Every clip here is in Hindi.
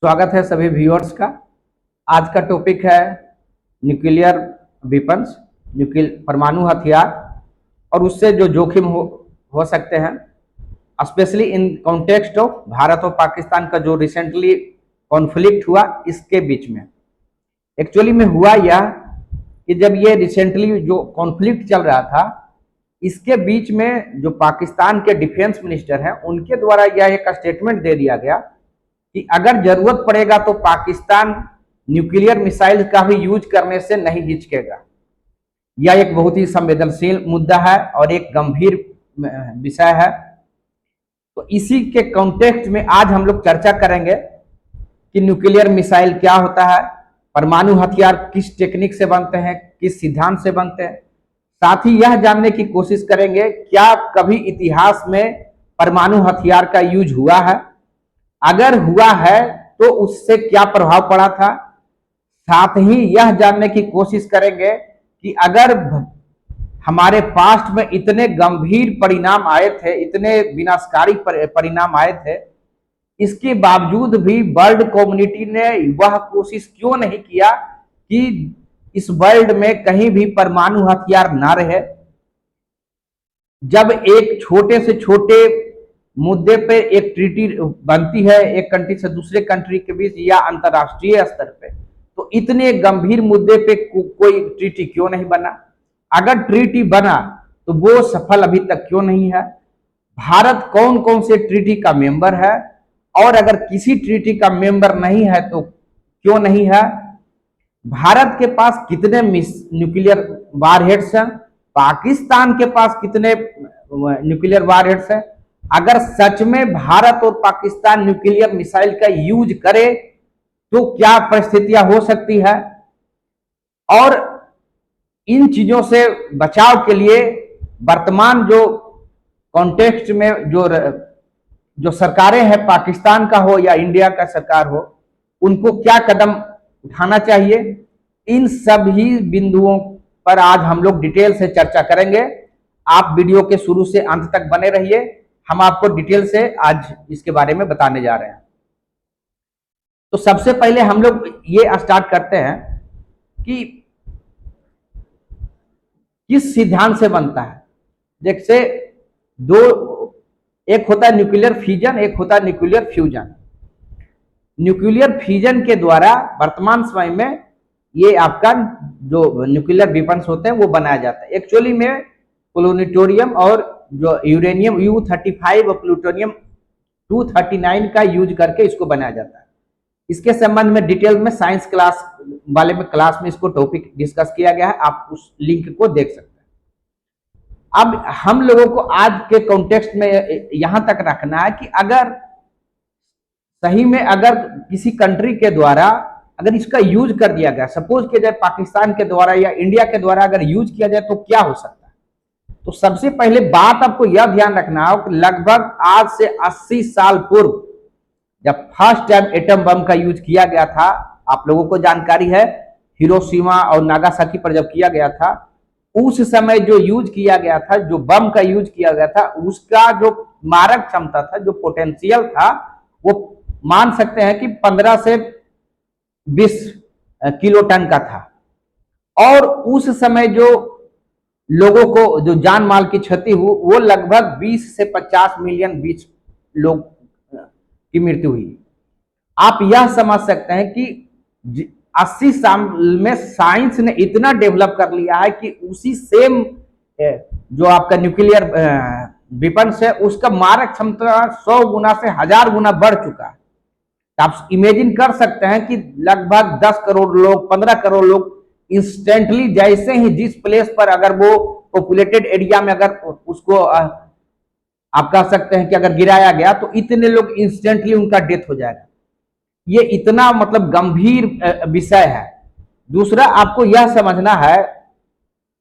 स्वागत है सभी व्यूअर्स का। आज का टॉपिक है न्यूक्लियर वेपन्स, परमाणु हथियार और उससे जो जोखिम हो सकते हैं, specially in context of Bharat और पाकिस्तान का जो रिसेंटली कॉन्फ्लिक्ट हुआ इसके बीच में। एक्चुअली में हुआ यह कि जब ये रिसेंटली जो कॉन्फ्लिक्ट चल रहा था इसके बीच में जो पाकिस्तान के डिफेंस मिनिस्टर हैं उनके द्वारा यह एक स्टेटमेंट दे दिया गया कि अगर जरूरत पड़ेगा तो पाकिस्तान न्यूक्लियर मिसाइल का भी यूज करने से नहीं हिचकेगा। यह एक बहुत ही संवेदनशील मुद्दा है और एक गंभीर विषय है। तो इसी के कॉन्टेक्स्ट में आज हम लोग चर्चा करेंगे कि न्यूक्लियर मिसाइल क्या होता है, परमाणु हथियार किस टेक्निक से बनते हैं, किस सिद्धांत से बनते हैं। साथ ही यह जानने की कोशिश करेंगे क्या कभी इतिहास में परमाणु हथियार का यूज हुआ है, अगर हुआ है तो उससे क्या प्रभाव पड़ा था। साथ ही यह जानने की कोशिश करेंगे कि अगर हमारे पास्ट में इतने गंभीर परिणाम आए थे, इतने विनाशकारी परिणाम आए थे, इसके बावजूद भी वर्ल्ड कम्युनिटी ने वह कोशिश क्यों नहीं किया कि इस वर्ल्ड में कहीं भी परमाणु हथियार ना रहे। जब एक छोटे से छोटे मुद्दे पे एक ट्रीटी बनती है एक कंट्री से दूसरे कंट्री के बीच या अंतरराष्ट्रीय स्तर पे, तो इतने गंभीर मुद्दे पे कोई ट्रीटी क्यों नहीं बना। अगर ट्रीटी बना तो वो सफल अभी तक क्यों नहीं है। भारत कौन कौन से ट्रीटी का मेंबर है और अगर किसी ट्रीटी का मेंबर नहीं है तो क्यों नहीं है। भारत के पास कितने न्यूक्लियर वारहेड्स हैं, पाकिस्तान के पास कितने न्यूक्लियर वारहेड्स हैं। अगर सच में भारत और पाकिस्तान न्यूक्लियर मिसाइल का यूज करे तो क्या परिस्थितियां हो सकती है। और इन चीजों से बचाव के लिए वर्तमान जो कॉन्टेक्स्ट में जो सरकारें हैं, पाकिस्तान का हो या इंडिया का सरकार हो, उनको क्या कदम उठाना चाहिए, इन सभी बिंदुओं पर आज हम लोग डिटेल से चर्चा करेंगे। आप वीडियो के शुरू से अंत तक बने रहिए, हम आपको डिटेल से आज इसके बारे में बताने जा रहे हैं। तो सबसे पहले हम लोग ये स्टार्ट करते हैं कि किस सिद्धांत से बनता है। जैसे एक होता है न्यूक्लियर फिजन, एक होता है न्यूक्लियर फ्यूजन। न्यूक्लियर फिजन के द्वारा वर्तमान समय में ये आपका जो न्यूक्लियर वेपन्स होते हैं वो बनाया जाता है। एक्चुअली में प्लूटोनियम और जो यूरेनियम U-35 और प्लूटोनियम 239 का यूज करके इसको बनाया जाता है। इसके संबंध में डिटेल में साइंस क्लास वाले में क्लास में इसको टॉपिक डिस्कस किया गया है, आप उस लिंक को देख सकते हैं। अब हम लोगों को आज के कॉन्टेक्स्ट में यहां तक रखना है कि अगर सही में अगर किसी कंट्री के द्वारा अगर इसका यूज कर दिया गया, सपोज किया जाए पाकिस्तान के द्वारा या इंडिया के द्वारा अगर यूज किया जाए तो क्या हो सकता है। तो सबसे पहले बात आपको यह ध्यान रखना है कि लगभग आज से 80 साल पूर्व जब फर्स्ट टाइम एटम बम का यूज किया गया था, आप लोगों को जानकारी है हिरोशिमा और नागासाकी पर जब किया गया था, उस समय जो यूज किया गया था, जो बम का यूज किया गया था, उसका जो मारक क्षमता था, जो पोटेंशियल था, वो मान सकते हैं कि 15 से 20 किलो टन का था। और उस समय जो लोगों को जो जान माल की क्षति हुई वो लगभग 20 से 50 मिलियन बीच लोग की मृत्यु हुई। आप यह समझ सकते हैं कि 80 साल में साइंस ने इतना डेवलप कर लिया है कि उसी सेम जो आपका न्यूक्लियर वेपन्स है उसका मारक क्षमता 100 गुना से 1000 गुना बढ़ चुका है। तो आप इमेजिन कर सकते हैं कि लगभग 10 करोड़ लोग, 15 करोड़ लोग इंस्टेंटली जैसे ही जिस प्लेस पर अगर वो पॉपुलेटेड एरिया में अगर उसको आप कह सकते हैं कि अगर गिराया गया तो इतने लोग इंस्टेंटली उनका डेथ हो जाएगा। ये इतना मतलब गंभीर विषय है। दूसरा आपको यह समझना है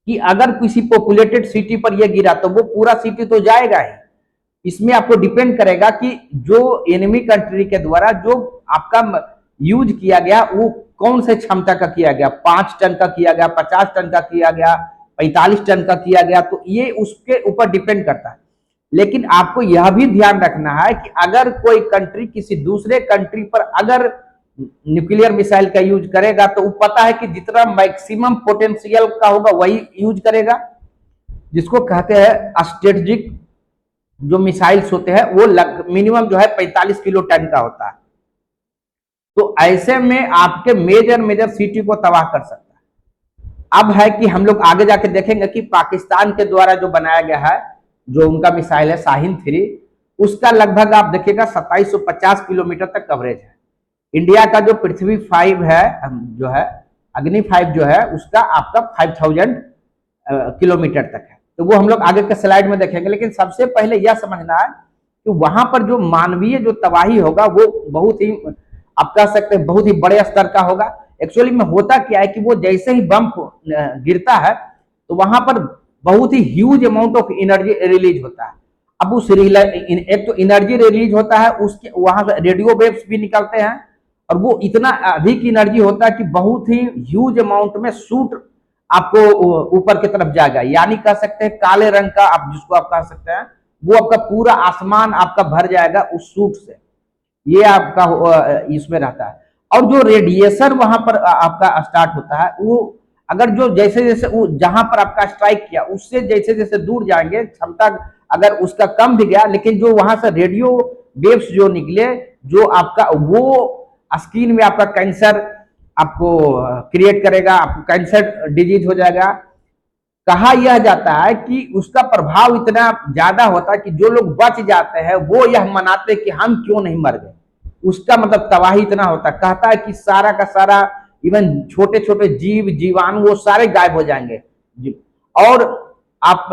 कि अगर किसी पॉपुलेटेड सिटी पर यह गिरा तो वो पूरा सिटी तो जाएगा ही। इसमें आपको डिपेंड करेगा कि जो एनिमी कंट्री के द्वारा जो आपका यूज किया गया वो कौन से क्षमता का किया गया, 5 टन का किया गया, 50 टन का किया गया, 45 टन का किया गया, तो ये उसके ऊपर डिपेंड करता है। लेकिन आपको यह भी ध्यान रखना है कि अगर कोई कंट्री किसी दूसरे कंट्री पर अगर न्यूक्लियर मिसाइल का यूज करेगा तो वो पता है कि जितना मैक्सिमम पोटेंशियल का होगा वही यूज करेगा, जिसको कहते हैं स्ट्रेटेजिक जो मिसाइल्स होते हैं वो मिनिमम जो है 45 किलो टन का होता है। तो ऐसे में आपके मेजर मेजर सिटी को तबाह कर सकता है। अब है कि हम लोग आगे जाके देखेंगे कि पाकिस्तान के द्वारा जो बनाया गया है, जो उनका मिसाइल है शाहीन 3, उसका लगभग आप देखिएगा 2750 किलोमीटर तक कवरेज है। इंडिया का जो पृथ्वी 5 है, जो है अग्नि 5 जो है, उसका आपका 5000 किलोमीटर तक है। तो वो हम लोग आगे के स्लाइड में देखेंगे, लेकिन सबसे पहले यह समझना है कि वहां पर जो मानवीय जो तबाही होगा वो बहुत ही, आप कह सकते हैं बहुत ही बड़े स्तर का होगा। एक्चुअली में होता क्या है कि वो जैसे ही बम गिरता है तो वहां पर बहुत ही huge amount of energy release होता है। अब उस एक तो एनर्जी रिलीज होता है, उसके वहां से रेडियो वेव्स भी निकलते हैं, और वो इतना अधिक एनर्जी होता है कि बहुत ही ह्यूज अमाउंट में शूट आपको ऊपर की तरफ जाएगा। यानी कह सकते हैं काले रंग का, आप जिसको आप कह सकते हैं, वो आपका पूरा आसमान आपका भर जाएगा उस शूट से। ये आपका इसमें रहता है। और जो रेडिएशन वहां पर आपका स्टार्ट होता है, वो अगर जो जैसे जैसे वो जहां पर आपका स्ट्राइक किया उससे जैसे जैसे दूर जाएंगे, क्षमता अगर उसका कम भी गया, लेकिन जो वहां से रेडियो वेव्स जो निकले, जो आपका वो स्किन में आपका कैंसर आपको क्रिएट करेगा, आपको कैंसर डिजीज हो जाएगा। कहा यह जाता है कि उसका प्रभाव इतना ज्यादा होता है कि जो लोग बच जाते हैं वो यह मनाते कि हम क्यों नहीं मर गए। उसका मतलब तबाही इतना होता है, कहता है कि सारा का सारा इवन छोटे छोटे जीव जीवाणु वो सारे गायब हो जाएंगे। और आप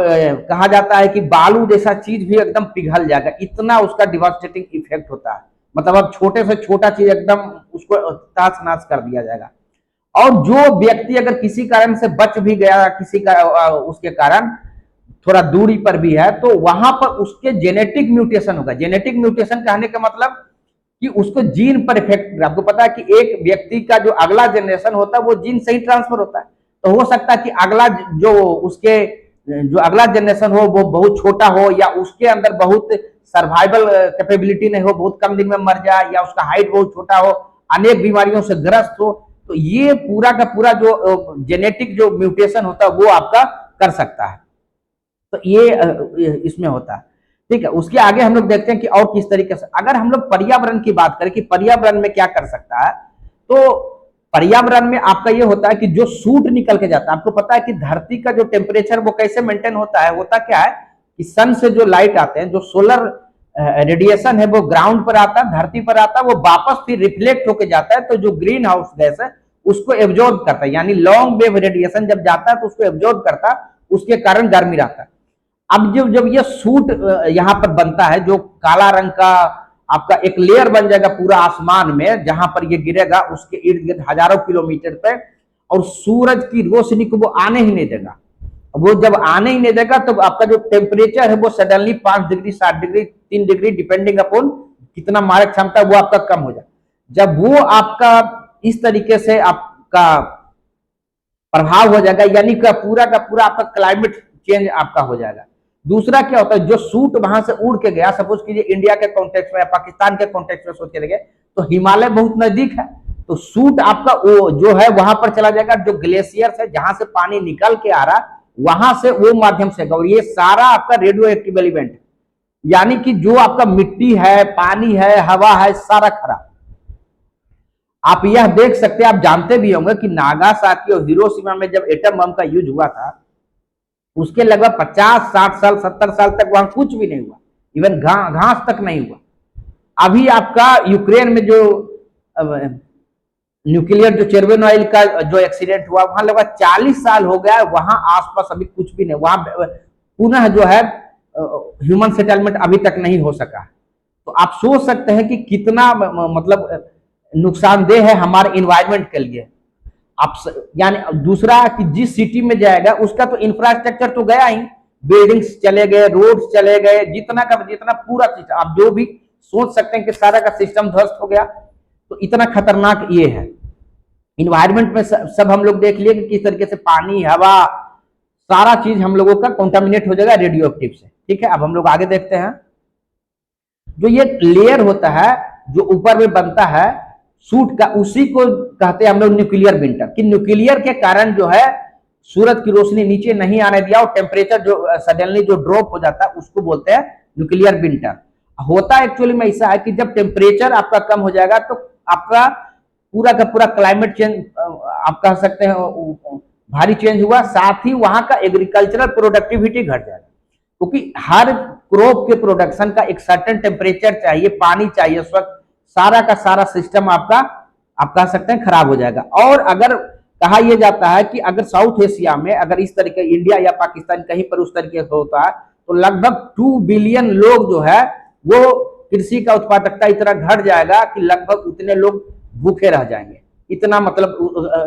कहा जाता है कि बालू जैसा चीज भी एकदम पिघल जाएगा, इतना उसका डिवास्टेटिंग इफेक्ट होता है। मतलब अब छोटे से छोटा चीज एकदम उसको तहस नहस कर दिया जाएगा। और जो व्यक्ति अगर किसी कारण से बच भी गया, किसी का उसके कारण थोड़ा दूरी पर भी है, तो वहां पर उसके जेनेटिक म्यूटेशन होगा। जेनेटिक म्यूटेशन कहने का मतलब कि उसको जीन पर इफेक्ट। आपको पता है कि एक व्यक्ति का जो अगला जनरेशन होता है वो जीन से ही ट्रांसफर होता है। तो हो सकता है कि अगला जो उसके जो अगला जनरेशन हो वो बहुत छोटा हो, या उसके अंदर बहुत सर्वाइवल कैपेबिलिटी नहीं हो, बहुत कम दिन में मर जाए, या उसका हाइट बहुत छोटा हो, अनेक बीमारियों से ग्रस्त हो। तो ये पूरा का पूरा जो जेनेटिक जो म्यूटेशन होता है वो आपका कर सकता है। तो ये इसमें होता है। ठीक है, उसके आगे हम लोग देखते हैं कि और किस तरीके से, अगर हम लोग पर्यावरण की बात करें कि पर्यावरण में क्या कर सकता है, तो पर्यावरण में आपका ये होता है कि जो सूट निकल के जाता है, आपको पता है कि धरती का जो टेम्परेचर वो कैसे मेंटेन होता है। होता क्या है कि सन से जो लाइट आते हैं, जो सोलर रेडिएशन है, वो ग्राउंड पर आता है, धरती पर आता है, वो वापस फिर रिफ्लेक्ट होकर जाता है, तो जो ग्रीन हाउस गैस है उसको एब्जॉर्ब करता है। यानी लॉन्ग वेव रेडिएशन जब जाता है तो उसको एब्जॉर्ब करता है, उसके कारण गर्मी रहता है। अब जब जब ये सूट यहाँ पर बनता है, जो काला रंग का आपका एक लेयर बन जाएगा पूरा आसमान में, जहां पर ये गिरेगा उसके इर्द गिर्द हजारों किलोमीटर पे, और सूरज की रोशनी को वो आने ही नहीं देगा। वो जब आने ही नहीं देगा तो आपका जो टेम्परेचर है वो suddenly 5 degree 7 degree 3 degree depending upon कितना मारक क्षमता वो आपका कम हो जाए। जब वो आपका इस तरीके से आपका प्रभाव हो जाएगा, यानी का पूरा आपका क्लाइमेट चेंज आपका हो जाएगा। दूसरा क्या होता है, जो सूट वहां से उड़ के गया, सपोज कीजिए इंडिया के कॉन्टेक्स्ट में या पाकिस्तान के कॉन्टेक्स्ट में सोच के देखे, तो हिमालय बहुत नजदीक है, तो सूट आपका वो जो है वहां पर चला जाएगा। जो ग्लेशियर है जहां से पानी निकल के आ रहा, वहां से वो माध्यम से, और ये सारा आपका रेडियो एक्टिव एलिमेंट है, यानी कि जो आपका मिट्टी है, पानी है, हवा है, सारा खराब। आप यह देख सकते हैं, आप जानते भी होंगे कि नागासाकी और हिरोशिमा में जब एटम बम का यूज हुआ था, उसके लगभग 50 60 साल 70 साल तक वहां कुछ भी नहीं हुआ, इवन घास तक नहीं हुआ। अभी आपका यूक्रेन में जो न्यूक्लियर जो चेर्नोबिल का जो एक्सीडेंट हुआ, वहां लगभग 40 साल हो गया, वहां आसपास अभी कुछ भी नहीं, वहां पुनः जो है ह्यूमन सेटलमेंट अभी तक नहीं हो सका। तो आप सोच सकते हैं कि कितना मतलब नुकसानदेह है हमारे इन्वायरमेंट के लिए। आप यानी दूसरा कि जिस सिटी में जाएगा उसका तो इंफ्रास्ट्रक्चर तो गया ही, बिल्डिंग्स चले गए, रोड्स चले गए, जितना का जितना पूरा सिस्टम आप जो भी सोच सकते हैं कि सारा का सिस्टम ध्वस्त हो गया। तो इतना खतरनाक ये है। इन्वायरमेंट में सब हम लोग देख लिए कि किस तरीके से पानी, हवा, सारा चीज हम लोगों का कॉन्टामिनेट हो जाएगा रेडियो एक्टिव से। ठीक है, अब हम लोग आगे देखते हैं। जो ये लेयर होता है जो ऊपर में बनता है, शूट का, उसी को कहते हैं हम लोग न्यूक्लियर विंटर, कि न्यूक्लियर के कारण जो है सूरज की रोशनी नीचे नहीं आने दिया और टेम्परेचर जो सडनली जो ड्रॉप हो जाता है उसको बोलते हैं न्यूक्लियर विंटर। होता एक्चुअली में ऐसा है कि जब टेम्परेचर आपका कम हो जाएगा तो आपका पूरा का पूरा क्लाइमेट चेंज, आप कह सकते हैं भारी चेंज हुआ, साथ ही वहां का एग्रीकल्चरल प्रोडक्टिविटी घट जाएगा, क्योंकि हर क्रॉप के प्रोडक्शन का एक सर्टेन टेम्परेचर चाहिए, पानी चाहिए, स्वच्छ, सारा का सारा सिस्टम आपका आप कह सकते हैं खराब हो जाएगा। और अगर कहा यह जाता है कि अगर साउथ एशिया में अगर इस तरीके इंडिया या पाकिस्तान कहीं पर उस तरीके से होता है तो लगभग 2 बिलियन लोग जो है वो कृषि का उत्पादकता इतना घट जाएगा कि लगभग उतने लोग भूखे रह जाएंगे, इतना मतलब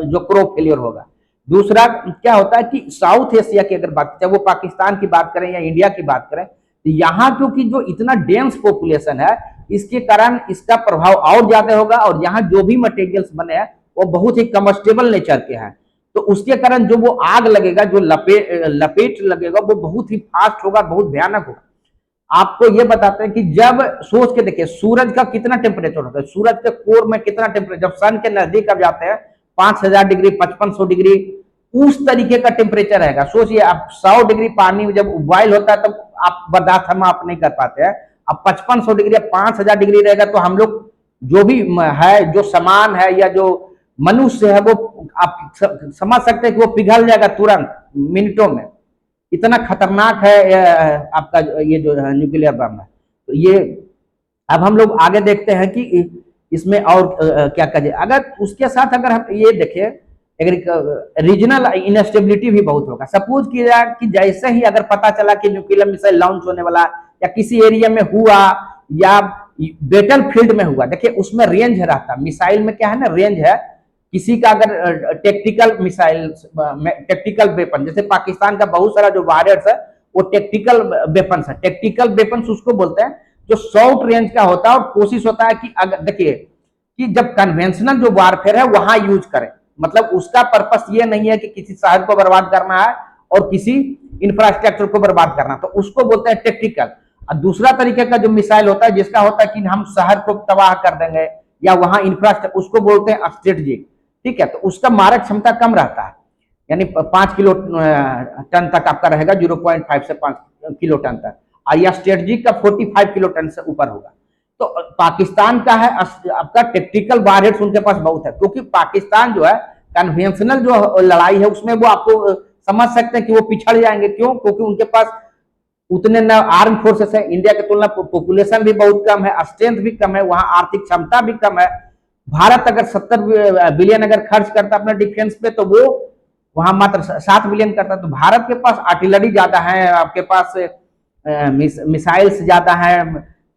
जो क्रॉप फेलियर होगा। दूसरा क्या होता है कि साउथ एशिया की अगर बात चाहे वो पाकिस्तान की बात करें या इंडिया की बात करें तो यहाँ क्योंकि जो इतना डेंस पॉपुलेशन है इसके कारण इसका प्रभाव और ज्यादा होगा, और यहाँ जो भी मटेरियल्स बने हैं वो बहुत ही कम्बस्टेबल नेचर के हैं, तो उसके कारण जो वो आग लगेगा, जो लपेट लगेगा वो बहुत ही फास्ट होगा, बहुत भयानक होगा। आपको ये बताते हैं कि जब सोच के देखिए सूरज का कितना टेम्परेचर होता है, सूरज के कोर में कितना टेम्परेचर, जब सन के नजदीक अब जाते हैं 5000 डिग्री 5500 डिग्री उस तरीके का टेम्परेचर रहेगा। सोचिए आप 100 डिग्री पानी में जब बॉइल होता है तब आप बर्दाश्त हम आप नहीं कर पाते हैं, अब 5500 डिग्री या 5000 डिग्री रहेगा तो हम लोग जो भी है, जो सामान है या जो मनुष्य है वो आप समझ सकते हैं कि वो पिघल जाएगा तुरंत मिनटों में, इतना खतरनाक है आपका ये जो न्यूक्लियर बम है। तो ये अब हम लोग आगे देखते हैं कि इसमें और क्या कहे। अगर उसके साथ अगर हम ये देखें रीजनल इनस्टेबिलिटी भी बहुत होगा। सपोज किया जाए कि जैसे ही अगर पता चला कि न्यूक्लियर मिसाइल लॉन्च होने वाला या किसी एरिया में हुआ या बैटल फील्ड में हुआ, देखिए उसमें रेंज रहता, मिसाइल में क्या है ना रेंज है, किसी का अगर टेक्टिकल मिसाइल टेक्टिकल वेपन, जैसे पाकिस्तान का बहुत सारा जो वॉरियर्स है वो टेक्टिकल वेपन है, टेक्टिकल वेपन उसको बोलते हैं जो शॉर्ट रेंज का होता है, और कोशिश होता है कि अगर देखिए कि जब कन्वेंशनल जो वारफेयर है वहां यूज करें, मतलब उसका पर्पस ये नहीं है कि किसी शहर को बर्बाद करना है और किसी इंफ्रास्ट्रक्चर को बर्बाद करना, तो उसको बोलते हैं टेक्टिकल। और दूसरा तरीके का जो मिसाइल होता है जिसका होता है कि हम शहर को तबाह कर देंगे या वहां इंफ्रास्ट्रक्चर, उसको बोलते हैं स्ट्रेटेजिक, ठीक है, तो उसका मारक क्षमता कम रहता है, यानी 5 किलो टन तक आपका रहेगा, 0.5 से 5 किलो टन तक, और यह स्ट्रेटेजिक का 45 किलो टन से ऊपर होगा। तो पाकिस्तान का है आपका टेक्टिकल वारहेड्स उनके पास बहुत है, क्योंकि पाकिस्तान जो है कन्वेंशनल जो लड़ाई है उसमें वो आपको समझ सकते हैं कि वो पिछड़ जाएंगे, क्यों, क्योंकि उनके पास उतने न आर्म फोर्सेस है, इंडिया की तुलना पॉपुलेशन भी बहुत कम है, स्ट्रेंथ भी कम है, वहां आर्थिक क्षमता भी कम है। भारत अगर 70 बिलियन अगर खर्च करता अपने डिफेंस पे तो वो वहां मात्र 7 बिलियन करता, तो भारत के पास आर्टिलरी ज्यादा है, आपके पास मिसाइल्स ज्यादा है,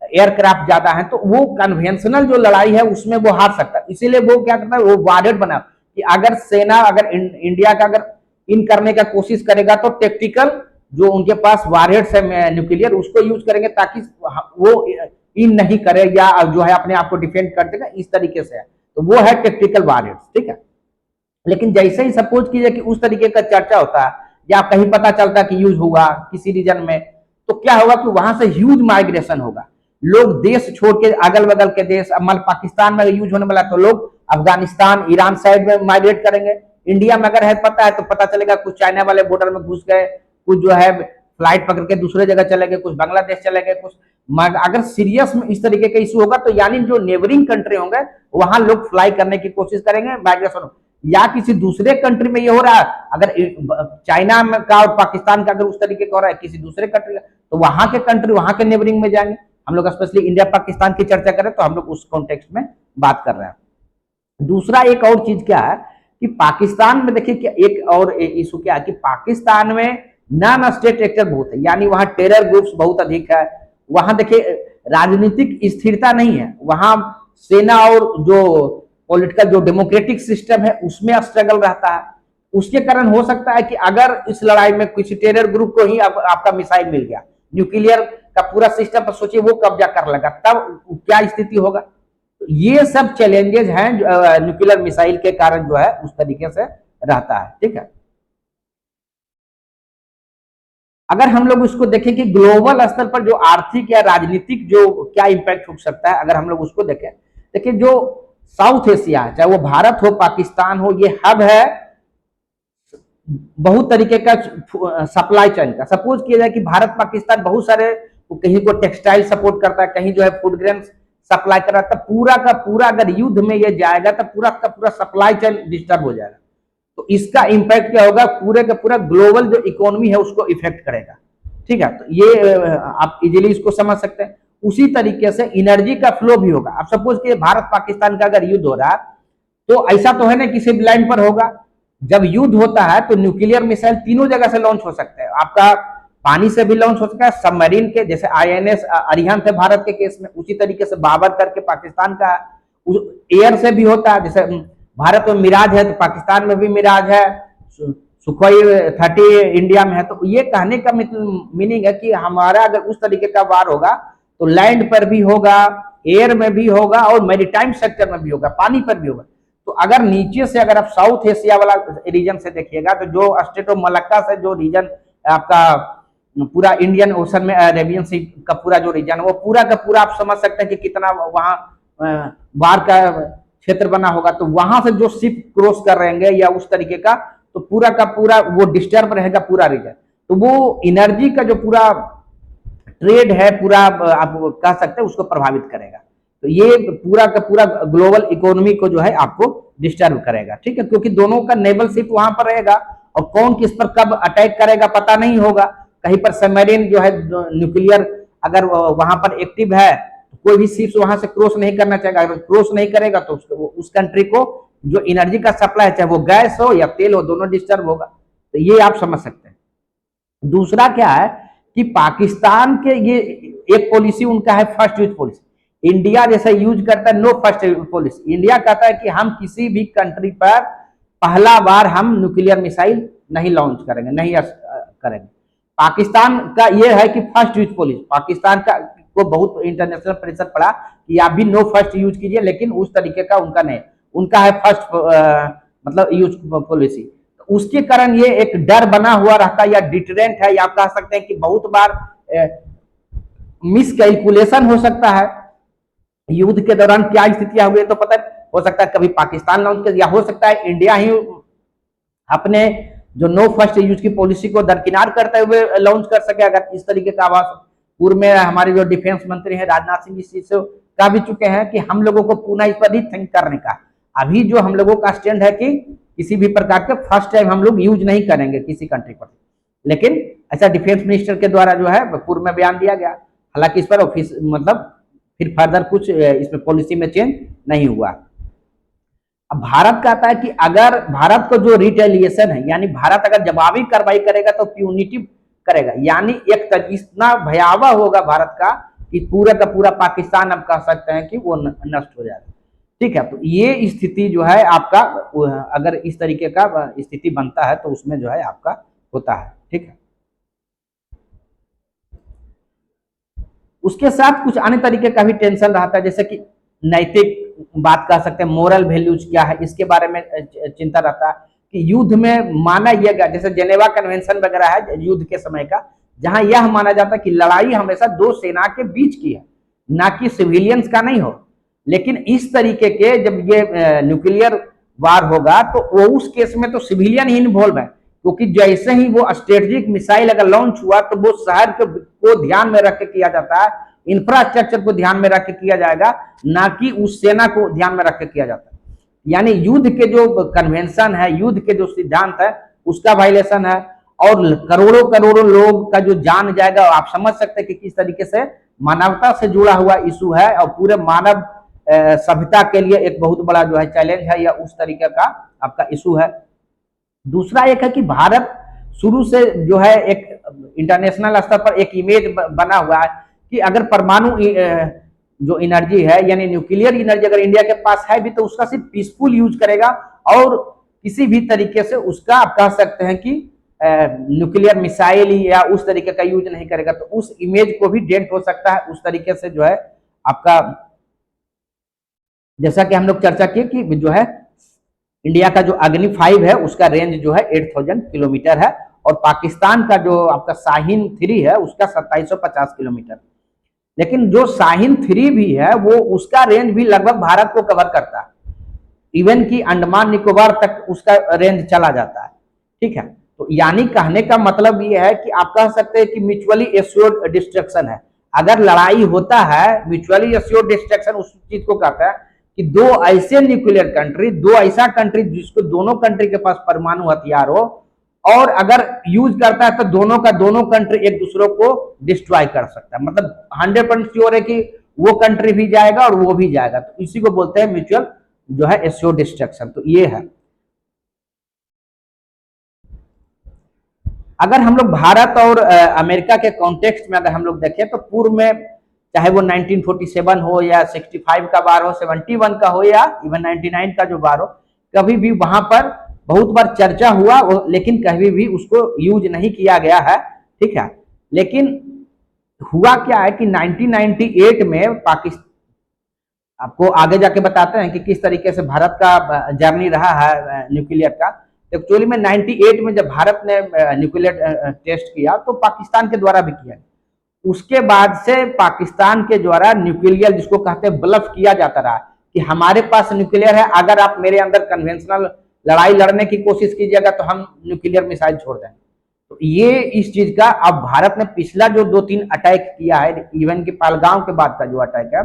एयरक्राफ्ट ज्यादा है, तो वो कन्वेंशनल जो लड़ाई है उसमें वो हार सकता है। इसीलिए वो क्या करता है, वो वारहेड बना कि अगर सेना अगर इंडिया का अगर इन करने का कोशिश करेगा तो टेक्टिकल जो उनके पास वारहेड्स है न्यूक्लियर उसको यूज करेंगे ताकि वो इन नहीं करे या जो है अपने आप को डिफेंड कर देगा, इस तरीके से है, तो वो है टेक्टिकल वारहेड्स, ठीक है। लेकिन जैसे ही सपोज कीजिए कि उस तरीके का चर्चा होता है या कहीं पता चलता कि यूज हुआ किसी रीजन में, तो क्या होगा कि वहां से ह्यूज माइग्रेशन होगा, लोग देश छोड़ के अगल बगल के देश, मान पाकिस्तान में यूज होने वाला तो लोग अफगानिस्तान ईरान साइड में माइग्रेट करेंगे। इंडिया में अगर है पता है तो पता चलेगा कुछ चाइना वाले बॉर्डर में घुस गए, कुछ जो है फ्लाइट पकड़ के दूसरे जगह चले गए, कुछ बांग्लादेश चले गए, कुछ अगर सीरियस में इस तरीके का इशू होगा तो यानी जो नेबरिंग कंट्री होंगे वहां लोग फ्लाई करने की कोशिश करेंगे, माइग्रेशन, या किसी दूसरे कंट्री में ये हो रहा है, अगर चाइना का और पाकिस्तान का अगर उस तरीके का हो रहा है किसी दूसरे कंट्री का, तो वहां के कंट्री वहां के नेबरिंग में जाएंगे। हम लोग स्पेशली इंडिया पाकिस्तान की चर्चा करें तो हम लोग उस कॉन्टेक्स्ट में बात कर रहे हैं। दूसरा एक और चीज क्या है कि पाकिस्तान में देखिए एक और इशू क्या है कि पाकिस्तान में नॉन स्टेट एक्टर बहुत है, यानी वहां टेरर ग्रुप्स बहुत अधिक है, वहां देखिए राजनीतिक स्थिरता नहीं है, वहां सेना और जो पॉलिटिकल जो डेमोक्रेटिक सिस्टम है उसमें स्ट्रगल रहता है। उसके कारण हो सकता है कि अगर इस लड़ाई में किसी टेरर ग्रुप को ही आपका मिसाइल मिल गया, न्यूक्लियर का पूरा सिस्टम पर सोचिए वो कब्जा कर लगा, तब क्या स्थिति होगा। तो ये सब चैलेंजेस हैं न्यूक्लियर मिसाइल के कारण जो है उस तरीके से रहता है, ठीक है। अगर हम लोग उसको देखें कि ग्लोबल स्तर पर जो आर्थिक या राजनीतिक जो क्या इंपैक्ट हो सकता है, अगर हम लोग उसको देखें, देखिए जो साउथ एशिया, चाहे वो भारत हो पाकिस्तान हो, ये हब है बहुत तरीके का सप्लाई चेन का। सपोज किया जाए कि भारत पाकिस्तान बहुत सारे, कहीं को टेक्सटाइल सपोर्ट करता है, कहीं जो है फूड ग्रेन सप्लाई कर रहा है, तो पूरा का पूरा अगर युद्ध में ये जाएगा तो पूरा का पूरा सप्लाई चेन डिस्टर्ब हो जाएगा। तो इसका इंपैक्ट क्या होगा, पूरे का पूरा ग्लोबल जो इकोनॉमी है उसको इफेक्ट करेगा। ठीक है, तो ये आप इजीली इसको समझ सकते हैं। उसी तरीके से एनर्जी का फ्लो भी होगा। अब सपोज कि भारत पाकिस्तान का अगर युद्ध हो रहा है, तो ऐसा तो है ना किसी लाइन पर होगा। जब युद्ध होता है तो न्यूक्लियर मिसाइल तीनों जगह से लॉन्च हो सकते हैं। आपका पानी से भी लॉन्च हो सकता है, सबमरीन के, जैसे आईएनएस अरिहंत है भारत के केस में, उसी तरीके से बाबर करके पाकिस्तान का, एयर से भी होता है। जैसे भारत में मिराज है तो पाकिस्तान में भी मिराज है, सुखोई 30 इंडिया में है। तो ये कहने का मीनिंग है कि हमारा अगर उस तरीके का वार होगा तो लैंड पर भी होगा, एयर में भी होगा और मैरीटाइम सेक्टर में भी होगा, पानी पर भी होगा। तो अगर नीचे से अगर आप साउथ एशिया वाला रीजन से देखिएगा, तो जो स्टेट ऑफ मलक्का से जो रीजन आपका पूरा इंडियन ओशन में अरेबियन सी का पूरा जो रीजन है, वो पूरा का पूरा आप समझ सकते हैं कि कितना वहां बाढ़ का क्षेत्र बना होगा। तो वहां से जो शिप क्रॉस कर रहेंगे या उस तरीके का, तो पूरा का पूरा वो डिस्टर्ब रहेगा पूरा रीजन। तो वो एनर्जी का जो पूरा ट्रेड है पूरा आप कह सकते हैं उसको प्रभावित करेगा। तो ये पूरा का पूरा ग्लोबल इकोनॉमी को जो है आपको डिस्टर्ब करेगा। ठीक है, क्योंकि दोनों का नेवल शिप वहां पर रहेगा और कौन किस पर कब अटैक करेगा पता नहीं होगा। कहीं पर सबमरीन जो है न्यूक्लियर अगर वहां पर एक्टिव है, तो कोई भी शिप्स वहां से क्रॉस नहीं करना चाहेगा। अगर क्रॉस नहीं करेगा तो उस कंट्री को जो एनर्जी का सप्लाई है, चाहे वो गैस हो या तेल हो, दोनों डिस्टर्ब होगा। तो ये आप समझ सकते हैं। दूसरा क्या है कि पाकिस्तान के ये एक पॉलिसी उनका है फर्स्ट यूज पॉलिसी। इंडिया जैसे यूज करता है no first use policy. India कहता है कि हम किसी भी कंट्री पर पहला बार हम न्यूक्लियर मिसाइल नहीं लॉन्च करेंगे, नहीं करेंगे। पाकिस्तान का ये है कि फर्स्ट यूज पॉलिसी। पाकिस्तान का को बहुत इंटरनेशनल प्रेशर पड़ा कि आप भी नो फर्स्ट यूज कीजिए, लेकिन उस तरीके का उनका नहीं, उनका है फर्स्ट मतलब यूज पॉलिसी। उसके कारण ये एक डर बना हुआ रहता है या डिटरेंट है, या आप कह सकते हैं कि बहुत बार मिसकैलकुलेशन हो सकता है। युद्ध के दौरान क्या स्थितियां हुई तो पता हो सकता है कभी पाकिस्तान लॉन्च कर, या हो सकता है इंडिया ही अपने जो नो फर्स्ट यूज की पॉलिसी को दरकिनार करते हुए लॉन्च कर सके। अगर इस तरीके का आवाज पूर्व में हमारे जो डिफेंस मंत्री हैं राजनाथ सिंह इस चीज से कह भी चुके हैं कि हम लोगों को पुनः इस पर रीथिंक करने का। अभी जो हम लोगों का स्टैंड है कि किसी भी प्रकार के फर्स्ट टाइम हम लोग यूज नहीं करेंगे किसी कंट्री पर, लेकिन ऐसा डिफेंस मिनिस्टर के द्वारा जो है पूर्व में बयान दिया गया। हालांकि इस पर ऑफिस मतलब फिर फर्दर कुछ इसमें पॉलिसी में चेंज नहीं हुआ। अब भारत कहता है कि अगर भारत को जो रिटेलिएशन है, यानी भारत अगर जवाबी कार्रवाई करेगा तो प्यूनिटिव करेगा, यानी एक इतना भयावह होगा भारत का कि पूरा का पूरा पाकिस्तान अब कह सकते हैं कि वो नष्ट हो जाएगा। ठीक है, तो ये स्थिति जो है आपका, अगर इस तरीके का स्थिति बनता है तो उसमें जो है आपका होता है। ठीक है, उसके साथ कुछ अन्य तरीके का भी टेंशन रहता है, जैसे कि नैतिक बात कर सकते हैं, मोरल वैल्यूज क्या है, इसके बारे में चिंता रहता है कि युद्ध में माना यह गया, जैसे जेनेवा कन्वेंशन वगैरह है युद्ध के समय का, जहां यह माना जाता है कि लड़ाई हमेशा दो सेना के बीच की है, ना कि सिविलियंस का नहीं हो। लेकिन इस तरीके के जब ये न्यूक्लियर वार होगा तो वो उस केस में तो सिविलियन ही इन्वॉल्व है, क्योंकि जैसे ही वो स्ट्रेटेजिक मिसाइल अगर लॉन्च हुआ तो वो शहर को ध्यान में रख के किया जाता है, इंफ्रास्ट्रक्चर को ध्यान में रख के किया जाएगा, ना कि उस सेना को ध्यान में रख के किया जाता है। यानी युद्ध के जो कन्वेंशन है, युद्ध के जो सिद्धांत है, उसका वायलेशन है और करोड़ों करोड़ों लोग का जो जान जाएगा। आप समझ सकते हैं कि किस तरीके से मानवता से जुड़ा हुआ इशू है और पूरे मानव सभ्यता के लिए एक बहुत बड़ा जो है चैलेंज है, या उस तरीके का आपका इशू है। दूसरा एक है कि भारत शुरू से जो है एक इंटरनेशनल स्तर पर एक इमेज बना हुआ है कि अगर परमाणु जो एनर्जी है यानी न्यूक्लियर एनर्जी अगर इंडिया के पास है भी तो उसका सिर्फ पीसफुल यूज करेगा और किसी भी तरीके से उसका आप कह सकते हैं कि न्यूक्लियर मिसाइल या उस तरीके का यूज नहीं करेगा। तो उस इमेज को भी डेंट हो सकता है। उस तरीके से जो है आपका, जैसा कि हम लोग चर्चा किए कि जो है इंडिया का जो अग्नि 5 है उसका रेंज जो है 8000 किलोमीटर है और पाकिस्तान का जो आपका शाहीन 3 है उसका 2750 किलोमीटर। लेकिन जो शाहीन 3 भी है वो उसका रेंज भी लगभग भारत को कवर करता है। इवन कि अंडमान निकोबार तक उसका रेंज चला जाता है, ठीक है। तो यानी कहने का मतलब ये है कि आप कह सकते हैं कि म्यूचुअली एश्योर्ड डिस्ट्रक्शन है। अगर लड़ाई होता है, म्यूचुअली एश्योर्ड डिस्ट्रक्शन उस चीज को कहता है कि दो ऐसे न्यूक्लियर कंट्री, दो ऐसा कंट्री जिसको दोनों कंट्री के पास परमाणु हथियार हो, और अगर यूज करता है तो दोनों का दोनों कंट्री एक दूसरे को डिस्ट्रॉय कर सकता है। मतलब 100% श्योर है कि वो कंट्री भी जाएगा और वो भी जाएगा। तो इसी को बोलते हैं म्यूचुअल जो है एश्योर्ड डिस्ट्रक्शन। तो ये है। अगर हम लोग भारत और अमेरिका के कॉन्टेक्स्ट में अगर हम लोग देखें तो पूर्व में चाहे वो 1947 हो या 65 का वार हो, 71 का हो या इवन 99 का जो वार हो, कभी भी वहां पर बहुत बार चर्चा हुआ, लेकिन कभी भी उसको यूज नहीं किया गया है, ठीक है। लेकिन हुआ क्या है कि 1998 में पाकिस्तान, आपको आगे जाके बताते हैं कि किस तरीके से भारत का जर्नी रहा है न्यूक्लियर का। एक्चुअली में 98 में जब भारत ने न्यूक्लियर टेस्ट किया तो पाकिस्तान के द्वारा भी किया। उसके बाद से पाकिस्तान के द्वारा न्यूक्लियर, जिसको कहते हैं ब्लफ, किया जाता रहा कि हमारे पास न्यूक्लियर है, अगर आप मेरे अंदर कन्वेंशनल लड़ाई लड़ने की कोशिश कीजिएगा तो हम न्यूक्लियर मिसाइल छोड़ देंगे। तो ये इस चीज का अब भारत ने पिछला जो 2-3 अटैक किया है, इवन कि पहलगांव के बाद का जो अटैक है,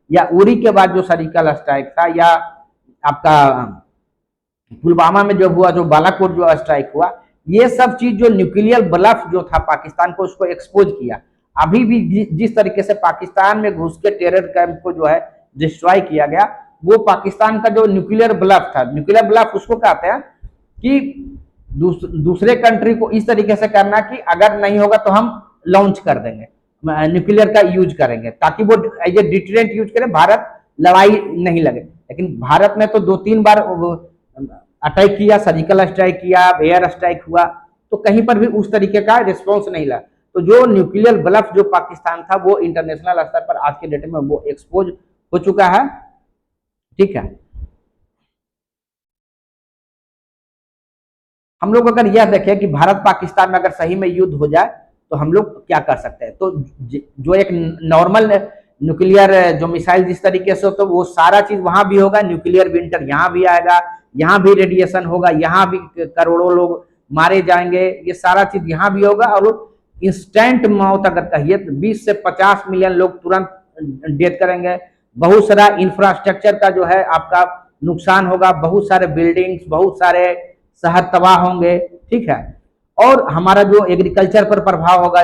या उरी के बाद जो सर्जिकल स्ट्राइक था, या आपका पुलवामा में जो हुआ, जो बालाकोट जो स्ट्राइक हुआ, ये सब चीज जो न्यूक्लियर ब्लफ जो था पाकिस्तान को, उसको एक्सपोज किया। अभी भी जिस तरीके से पाकिस्तान में घुस के टेरर कैंप को जो है डिस्ट्रॉय किया गया, वो पाकिस्तान का जो न्यूक्लियर ब्लफ था, न्यूक्लियर ब्लफ उसको कहते हैं कि दूसरे कंट्री को इस तरीके से करना कि अगर नहीं होगा तो हम लॉन्च कर देंगे, न्यूक्लियर का यूज करेंगे, ताकि वो एज ए डिटरेंट यूज करें, भारत लड़ाई नहीं लगे। लेकिन भारत ने तो 2-3 बार अटैक किया, सर्जिकल स्ट्राइक किया, एयर स्ट्राइक हुआ, तो कहीं पर भी उस तरीके का रिस्पॉन्स नहीं लगा। तो जो न्यूक्लियर ब्लफ जो पाकिस्तान था, वो इंटरनेशनल स्तर पर आज के डेट में वो एक्सपोज हो चुका है, ठीक है। हम लोग अगर यह देखें कि भारत पाकिस्तान में अगर सही में युद्ध हो जाए तो हम लोग क्या कर सकते हैं, तो जो एक नॉर्मल न्यूक्लियर जो मिसाइल जिस तरीके से, तो वो सारा चीज वहां भी होगा, न्यूक्लियर विंटर यहाँ भी आएगा, यहाँ भी रेडिएशन होगा, यहाँ भी करोड़ों लोग मारे जाएंगे, ये सारा चीज यहाँ भी होगा। और इंस्टेंट मौत अगर कहिए तो 20 से 50 मिलियन लोग तुरंत डेथ करेंगे। बहुत सारा इंफ्रास्ट्रक्चर का जो है आपका नुकसान होगा, बहुत सारे बिल्डिंग्स, बहुत सारे शहर तबाह होंगे, ठीक है। और हमारा जो एग्रीकल्चर पर प्रभाव होगा,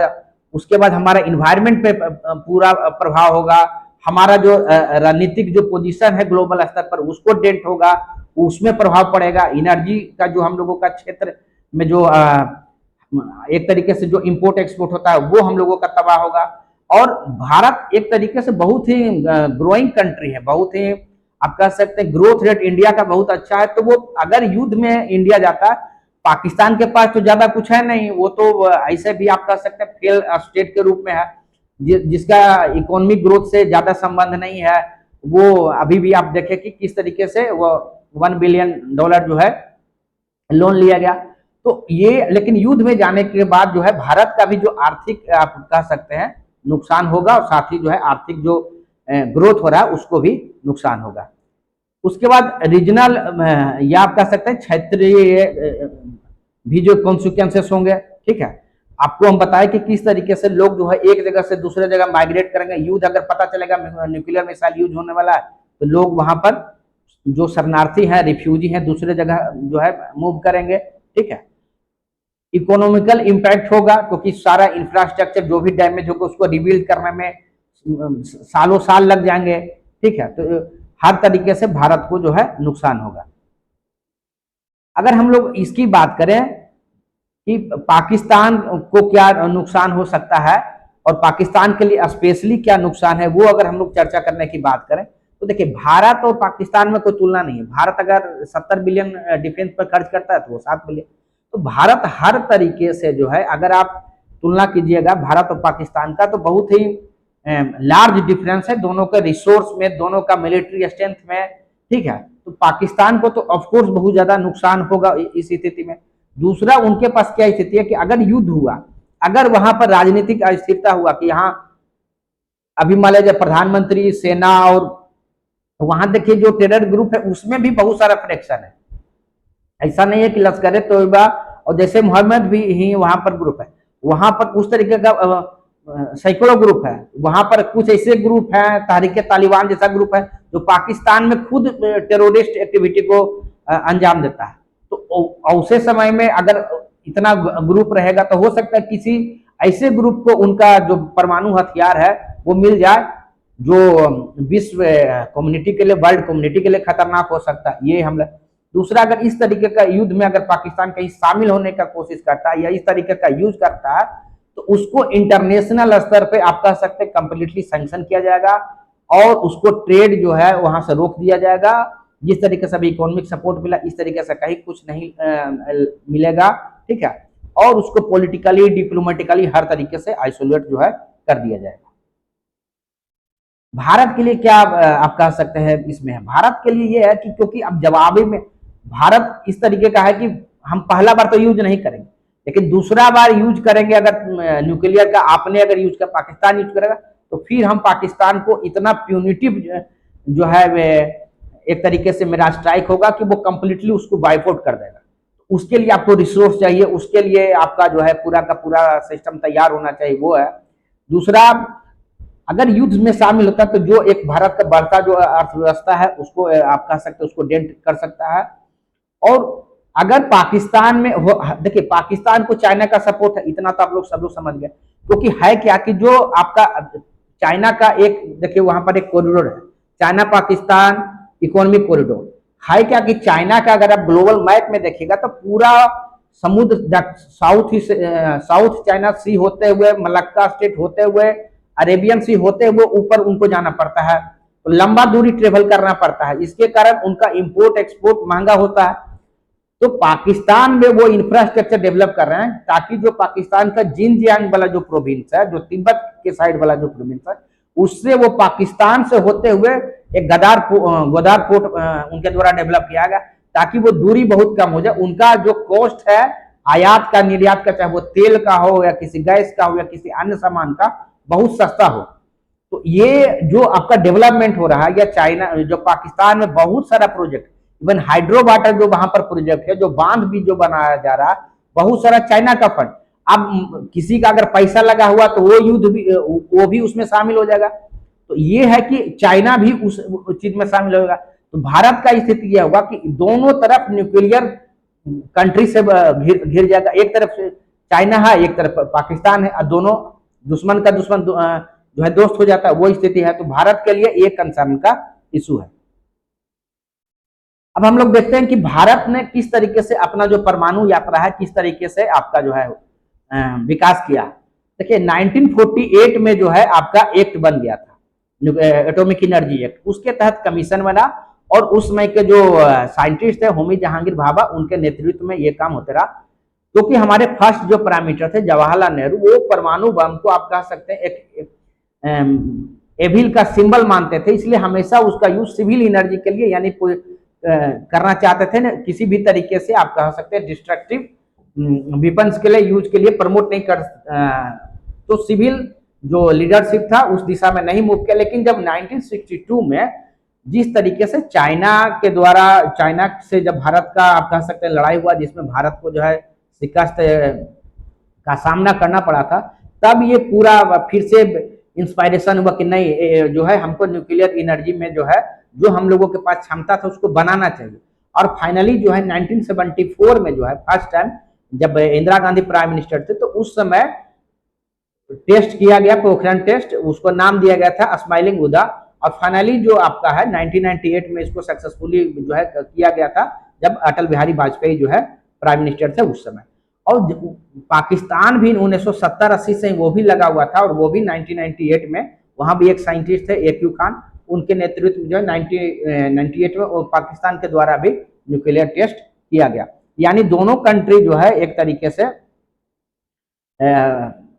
उसके बाद हमारा इन्वायरमेंट पे पूरा प्रभाव होगा, हमारा जो रणनीतिक जो पोजीशन है ग्लोबल स्तर पर उसको डेंट होगा, उसमें प्रभाव पड़ेगा। एनर्जी का जो हम लोगों का क्षेत्र में जो एक तरीके से जो इंपोर्ट एक्सपोर्ट होता है वो हम लोगों का तबाह होगा। और भारत एक तरीके से बहुत ही ग्रोइंग कंट्री है, बहुत ही आप कह सकते हैं ग्रोथ रेट इंडिया का बहुत अच्छा है। तो वो अगर युद्ध में इंडिया जाता है, पाकिस्तान के पास तो ज्यादा कुछ है नहीं, वो तो ऐसे भी आप कह सकते हैं फेल स्टेट के रूप में है, जिसका इकोनॉमिक ग्रोथ से ज्यादा संबंध नहीं है। वो अभी भी आप देखें कि किस तरीके से वो $1 बिलियन जो है लोन लिया गया। तो ये, लेकिन युद्ध में जाने के बाद जो है भारत का भी जो आर्थिक आप कह सकते हैं नुकसान होगा, और साथ ही जो है आर्थिक जो ग्रोथ हो रहा है उसको भी नुकसान होगा। उसके बाद रीजनल या आप कह सकते हैं क्षेत्रीय भी जो कॉन्सिक्वेंसेस होंगे, ठीक है। आपको हम बताएं कि किस तरीके से लोग जो है एक जगह से दूसरे जगह माइग्रेट करेंगे। युद्ध अगर पता चलेगा न्यूक्लियर मिसाइल यूज होने वाला है, तो लोग वहां पर जो शरणार्थी हैं, रिफ्यूजी हैं, दूसरे जगह जो है मूव करेंगे, ठीक है। इकोनॉमिकल इम्पैक्ट होगा, क्योंकि सारा इंफ्रास्ट्रक्चर जो भी डैमेज होगा उसको रिबिल्ड करने में सालों साल लग जाएंगे, ठीक है। तो हर तरीके से भारत को जो है नुकसान होगा। अगर हम लोग इसकी बात करें कि पाकिस्तान को क्या नुकसान हो सकता है और पाकिस्तान के लिए स्पेशली क्या नुकसान है, वो अगर हम लोग चर्चा करने की बात करें तो देखिए, भारत और पाकिस्तान में कोई तुलना नहीं है। भारत अगर 70 बिलियन डिफेंस पर खर्च करता है तो वो 7 बिलियन। तो भारत हर तरीके से जो है, अगर आप तुलना कीजिएगा भारत और पाकिस्तान का, तो बहुत ही लार्ज डिफरेंस है दोनों के रिसोर्स में, दोनों का मिलिट्री स्ट्रेंथ में, ठीक है। तो पाकिस्तान को तो ऑफकोर्स बहुत ज्यादा नुकसान होगा इस स्थिति में। दूसरा, उनके पास क्या स्थिति है कि अगर युद्ध हुआ, अगर वहां पर राजनीतिक अस्थिरता हुआ कि यहाँ अभी मान लीजिए प्रधानमंत्री, सेना और तो वहां देखिए जो टेरर ग्रुप है उसमें भी बहुत सारा फ्रैक्शन है। ऐसा नहीं है कि लश्कर तोयबा और जैसे मोहम्मद भी ही वहां पर ग्रुप है, वहां पर उस तरीके का सैकड़ों ग्रुप है। वहां पर कुछ ऐसे ग्रुप हैं, तहरीक तालिबान जैसा ग्रुप है जो पाकिस्तान में खुद टेररिस्ट एक्टिविटी को अंजाम देता है। तो ऐसे समय में अगर इतना ग्रुप रहेगा तो हो सकता है किसी ऐसे ग्रुप को उनका जो परमाणु हथियार है वो मिल जाए, जो विश्व कम्युनिटी के लिए, वर्ल्ड कम्युनिटी के लिए खतरनाक हो सकता है। ये हमला दूसरा, अगर इस तरीके का युद्ध में अगर पाकिस्तान कहीं शामिल होने का कोशिश करता है या इस तरीके का यूज करता है तो उसको इंटरनेशनल स्तर पे आप कह सकते हैं कंप्लीटली सैंक्शन किया जाएगा और उसको ट्रेड जो है वहां से रोक दिया जाएगा। जिस तरीके से अभी इकोनॉमिक सपोर्ट मिला इस तरीके से कहीं कुछ नहीं मिलेगा, ठीक है। और उसको पॉलिटिकली, डिप्लोमेटिकली हर तरीके से आइसोलेट जो है कर दिया जाएगा। भारत के लिए क्या आप कह सकते हैं इसमें? भारत के लिए ये है कि क्योंकि अब जवाबी में भारत इस तरीके का है कि हम पहला बार तो यूज नहीं करेंगे, लेकिन दूसरा बार यूज करेंगे। अगर न्यूक्लियर का आपने अगर यूज कर, पाकिस्तान यूज करेगा तो फिर हम पाकिस्तान को इतना प्यूनिटिव जो है एक तरीके से मेरा स्ट्राइक होगा कि वो कंप्लीटली उसको बाइकआउट कर देगा। उसके लिए आपको रिसोर्स चाहिए, उसके लिए आपका जो है पूरा का पूरा सिस्टम तैयार होना चाहिए, वो है। दूसरा, अगर युद्ध में शामिल होता तो जो एक भारत का बढ़ता जो अर्थव्यवस्था है उसको आप कह सकते हैं उसको डेंट कर सकता है। और अगर पाकिस्तान में हो, देखिए पाकिस्तान को चाइना का सपोर्ट है, इतना तो आप लोग सब लोग समझ गए। क्योंकि है क्या कि जो आपका चाइना का एक, देखिए वहां पर एक कॉरिडोर है, चाइना पाकिस्तान इकोनॉमिक कॉरिडोर है। क्या कि चाइना का अगर आप ग्लोबल मैप में देखिएगा तो पूरा समुद्र साउथ चाइना सी होते हुए, मलक्का स्टेट होते हुए, अरेबियन सी होते हुए ऊपर उनको जाना पड़ता है, तो लंबा दूरी ट्रेवल करना पड़ता है। इसके कारण उनका इंपोर्ट एक्सपोर्ट महंगा होता है। तो पाकिस्तान में वो इंफ्रास्ट्रक्चर डेवलप कर रहे हैं ताकि जो पाकिस्तान का जिनजियांग वाला जो प्रोविंस है, जो तिब्बत के साइड वाला जो प्रोविंस है, उससे वो पाकिस्तान से होते हुए एक गोदार पोर्ट उनके द्वारा डेवलप किया गया ताकि वो दूरी बहुत कम हो जाए। उनका जो कॉस्ट है आयात का, निर्यात का, चाहे वो तेल का हो या किसी गैस का हो या किसी अन्य सामान का, बहुत सस्ता हो। तो ये जो आपका डेवलपमेंट हो रहा है या चाइना जो पाकिस्तान में बहुत सारा प्रोजेक्ट, इवन हाइड्रो वाटर जो वहां पर प्रोजेक्ट है, जो बांध भी जो बनाया जा रहा है, बहुत सारा चाइना का फंड। अब किसी का अगर पैसा लगा हुआ तो वो युद्ध भी, वो भी उसमें शामिल हो जाएगा। तो ये है कि चाइना भी उस चीज में शामिल होगा। तो भारत का स्थिति यह होगा कि दोनों तरफ न्यूक्लियर कंट्री से घिर जाएगा। एक तरफ से चाइना है, एक तरफ पाकिस्तान है, और दोनों दुश्मन का दुश्मन जो है दोस्त हो जाता है, वो स्थिति है। तो भारत के लिए एक कंसर्न का इशू है। अब हम लोग देखते हैं कि भारत ने किस तरीके से अपना जो परमाणु यात्रा है, किस तरीके से आपका जो है विकास किया। देखिए 1948 में जो है आपका एक्ट बन गया था, एटॉमिक एनर्जी एक्ट। उसके तहत कमीशन बना और उस समय के जो साइंटिस्ट थे होमी जहांगीर भाभा, उनके नेतृत्व में ये काम होता रहा। क्योंकि तो हमारे फर्स्ट जो प्राइम मिनिस्टर थे जवाहरलाल नेहरू, वो परमाणु बम को आप कह सकते हैं एक एविल का सिंबल मानते थे, इसलिए हमेशा उसका यूज सिविल एनर्जी के लिए यानी करना चाहते थे ना, किसी भी तरीके से आप कह सकते हैं डिस्ट्रक्टिव वेपन्स के लिए यूज के लिए प्रमोट नहीं कर। तो सिविल जो लीडरशिप था उस दिशा में नहीं मूव किया। लेकिन जब 1962 में जिस तरीके से चाइना के द्वारा, चाइना से जब भारत का आप कह सकते हैं लड़ाई हुआ, जिसमें भारत को जो है शिकस्त का सामना करना पड़ा था, तब ये पूरा फिर से इंस्पायरेशन हुआ कि नहीं, जो है हमको न्यूक्लियर एनर्जी में जो है जो हम लोगों के पास क्षमता था उसको बनाना चाहिए। और फाइनली जो है 1974 में जो है फर्स्ट टाइम जब इंदिरा गांधी प्राइम मिनिस्टर थे तो उस समय टेस्ट किया गया, पोखरण टेस्ट, उसको नाम दिया गया था स्माइलिंग बुद्धा। और फाइनली जो आपका है 1998 में इसको सक्सेसफुली जो है किया गया था जब अटल बिहारी वाजपेयी जो है प्राइम मिनिस्टर थे उस समय। और पाकिस्तान भी 1970-80 से वो भी लगा हुआ था, और वो भी 1998 में वहां भी एक साइंटिस्ट थे AQ खान, उनके नेतृत्व में जो है 1998 में पाकिस्तान के द्वारा भी न्यूक्लियर टेस्ट किया गया। यानी दोनों कंट्री जो है एक तरीके से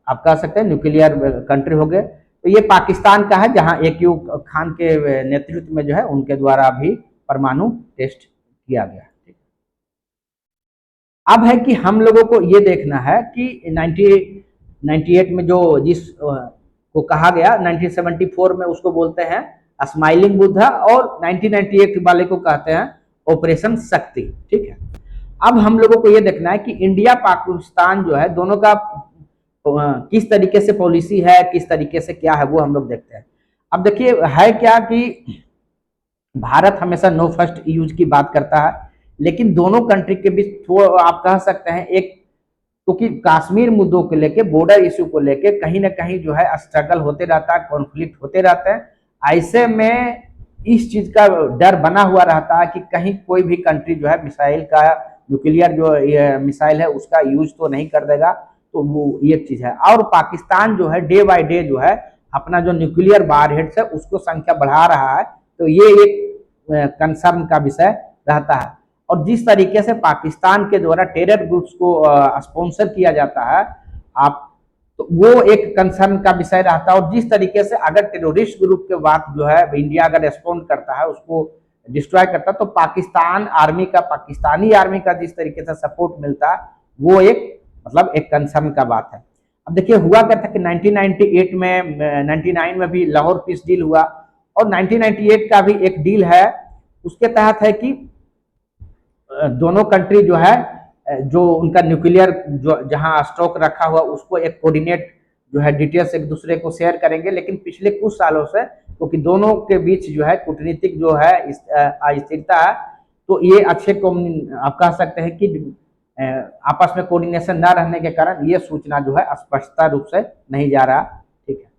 आप कह सकते हैं न्यूक्लियर कंट्री हो गए। तो ये पाकिस्तान का है जहां AQ खान के नेतृत्व में जो है उनके द्वारा भी परमाणु टेस्ट किया गया। अब है कि हम लोगों को ये देखना है कि 1998 में जो जिस को कहा गया 1974 में उसको बोलते हैं स्माइलिंग बुद्धा, और 1998 वाले को कहते हैं ऑपरेशन शक्ति। ठीक है, अब हम लोगों को ये देखना है कि इंडिया पाकिस्तान जो है दोनों का किस तरीके से पॉलिसी है, किस तरीके से क्या है, वो हम लोग देखते हैं। अब देखिए है क्या कि भारत हमेशा नो फर्स्ट यूज की बात करता है, लेकिन दोनों कंट्री के बीच थोड़ा आप कह सकते हैं एक, क्योंकि कश्मीर मुद्दों को लेके, बॉर्डर इश्यू को लेके कहीं ना कहीं जो है स्ट्रगल होते रहता है, कॉन्फ्लिक्ट होते रहते हैं। ऐसे में इस चीज का डर बना हुआ रहता है कि कहीं कोई भी कंट्री जो है मिसाइल का, न्यूक्लियर जो मिसाइल है उसका यूज तो नहीं कर देगा। तो वो ये चीज है। और पाकिस्तान जो है डे बाय डे जो है अपना जो न्यूक्लियर वारहेड्स है उसको संख्या बढ़ा रहा है, तो ये एक कंसर्न का विषय रहता है। और जिस तरीके से पाकिस्तान के द्वारा टेरर ग्रुप्स को स्पॉन्सर किया जाता है, आप तो वो एक कंसर्न का विषय रहता है। और जिस तरीके से अगर टेररिस्ट ग्रुप के बाद जो है इंडिया अगर रिस्पॉन्ड करता है, उसको डिस्ट्रॉय करता है, तो पाकिस्तान आर्मी का, पाकिस्तानी आर्मी का जिस तरीके से सपोर्ट मिलता है, वो एक मतलब एक कंसर्न का बात है। अब देखिए हुआ क्या था कि 1998 में 99 में भी लाहौर पीस डील हुआ, और 1998 का भी एक डील है, उसके तहत है कि दोनों कंट्री जो है जो उनका न्यूक्लियर जो जहां स्टॉक रखा हुआ उसको एक कोऑर्डिनेट जो है डिटेल्स एक दूसरे को शेयर करेंगे। लेकिन पिछले कुछ सालों से क्योंकि दोनों के बीच जो है कूटनीतिक जो है अस्थिरता है, तो ये अच्छे आप कह सकते हैं कि आपस में कोऑर्डिनेशन न रहने के कारण ये सूचना जो है स्पष्टता रूप से नहीं जा रहा। ठीक है,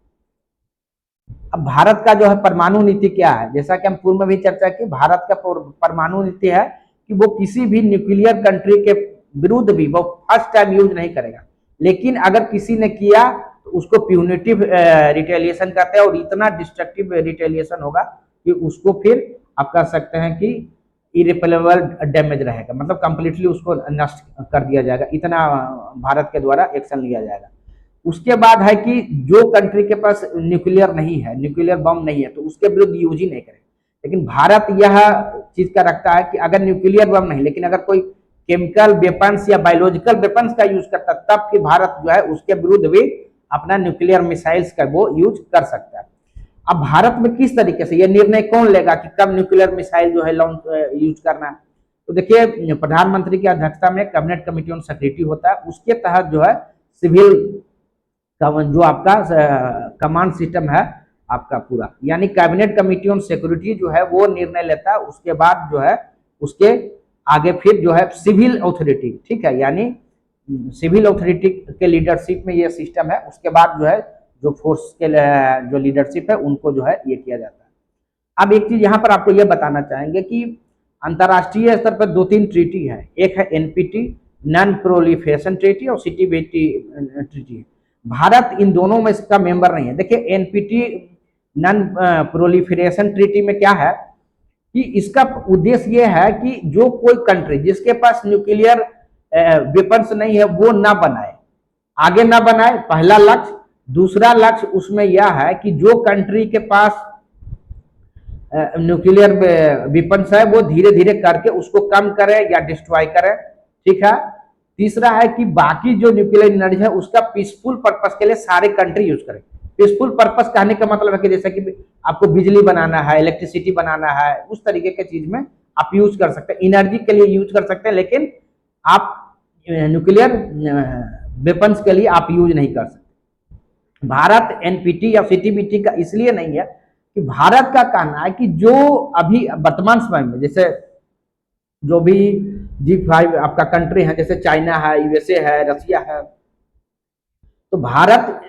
अब भारत का जो है परमाणु नीति क्या है, जैसा कि हम पूर्व में भी चर्चा की, भारत का परमाणु नीति है कि वो किसी भी न्यूक्लियर कंट्री के विरुद्ध भी वो फर्स्ट टाइम यूज नहीं करेगा, लेकिन अगर किसी ने किया तो उसको प्यूनिटिव रिटेलिएशन कहते हैं, और इतना डिस्ट्रक्टिव रिटेलिएशन होगा कि उसको फिर आप कह सकते हैं कि इरिपेलेबल डैमेज रहेगा, मतलब कंप्लीटली उसको नष्ट कर दिया जाएगा, इतना भारत के द्वारा एक्शन लिया जाएगा। उसके बाद है कि जो कंट्री के पास न्यूक्लियर नहीं है, न्यूक्लियर बम नहीं है, तो उसके विरुद्ध यूज ही नहीं करेगा। लेकिन भारत यह चीज का रखता है कि अगर न्यूक्लियर बम नहीं, लेकिन अगर कोई केमिकल वेपन्स या बायोलॉजिकल वेपन्स का यूज करता, तब फिर भारत जो है उसके विरुद्ध भी अपना न्यूक्लियर मिसाइल्स का वो यूज कर सकता है। अब भारत में किस तरीके से यह निर्णय कौन लेगा कि कब न्यूक्लियर मिसाइल जो है लॉन्च यूज करना है, तो देखिए प्रधानमंत्री की अध्यक्षता में कैबिनेट कमेटी ऑन सिक्योरिटी होता है, उसके तहत जो है सिविल जो आपका कमांड सिस्टम है आपका पूरा, यानी कैबिनेट कमेटी ऑन सिक्योरिटी जो है वो निर्णय लेता है। उसके बाद जो है उसके आगे फिर जो है सिविल अथॉरिटी, ठीक है, यानी सिविल अथॉरिटी के लीडरशिप में ये सिस्टम है। उसके बाद जो है जो फोर्स के जो लीडरशिप है उनको जो है ये किया जाता है। अब एक चीज यहाँ पर आपको ये बताना चाहेंगे कि अंतर्राष्ट्रीय स्तर पर 2-3 ट्रीटी है, एक है एनपीटी नॉन प्रोलिफरेशन ट्रीटी और सीटीबीटी ट्रीटी। भारत इन दोनों में इसका मेंबर नहीं है। देखिए एनपीटी नॉन प्रोलिफरेशन ट्रीटी में क्या है कि इसका उद्देश्य ये है कि जो कोई कंट्री जिसके पास न्यूक्लियर वेपन्स नहीं है वो ना बनाए, आगे ना बनाए, पहला लक्ष्य। दूसरा लक्ष्य उसमें यह है कि जो कंट्री के पास न्यूक्लियर वेपन्स है वो धीरे धीरे करके उसको कम करे या डिस्ट्रॉय करे। ठीक है, तीसरा है कि बाकी जो न्यूक्लियर एनर्जी है उसका पीसफुल पर्पस के लिए सारे कंट्री यूज करें। पीसफुल पर्पस कहने का मतलब है कि जैसे कि आपको बिजली बनाना है, इलेक्ट्रिसिटी बनाना है, उस तरीके के चीज में आप यूज कर सकते हैं, एनर्जी के लिए यूज कर सकते हैं, लेकिन आप न्यूक्लियर वेपन्स के लिए आप यूज नहीं कर सकते। भारत एनपीटी या सीटीबीटी का इसलिए नहीं है कि भारत का कहना है कि जो अभी वर्तमान समय में जैसे जो भी G5 आपका कंट्री है, जैसे चाइना है, यूएसए है, रसिया है, तो भारत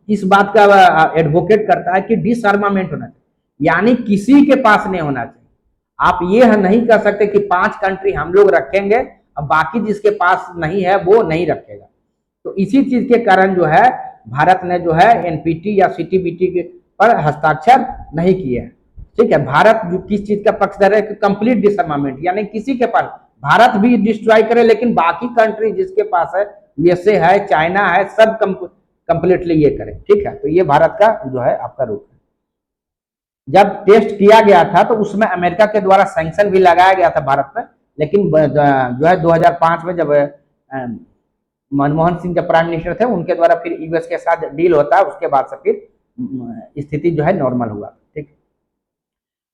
इस बात का एडवोकेट करता है कि डिसआर्मामेंट होना चाहिए, यानी किसी के पास नहीं होना चाहिए। आप ये नहीं कह सकते कि 5 कंट्री हम लोग रखेंगे और बाकी जिसके पास नहीं है वो नहीं रखेगा। तो इसी चीज के कारण जो है भारत ने जो है एनपीटी या सीटीबीटी पर हस्ताक्षर नहीं किए हैं। ठीक है, भारत जो किस चीज का पक्षधर है कि कंप्लीट डिसआर्मामेंट, यानी किसी के पास, भारत भी डिस्ट्रॉय करे लेकिन बाकी कंट्री जिसके पास है, यूएसए है, चाइना है, सब कंप्लीटली ये करे। ठीक है, तो ये भारत का जो है आपका रूप है। जब टेस्ट किया गया था तो उसमें अमेरिका के द्वारा सैंक्शन भी लगाया गया था भारत पर, लेकिन जो है 2005 में जब मनमोहन सिंह जब प्राइम मिनिस्टर थे उनके द्वारा फिर यूएस के साथ डील होता है, उसके बाद से फिर स्थिति जो है नॉर्मल हुआ। ठीक।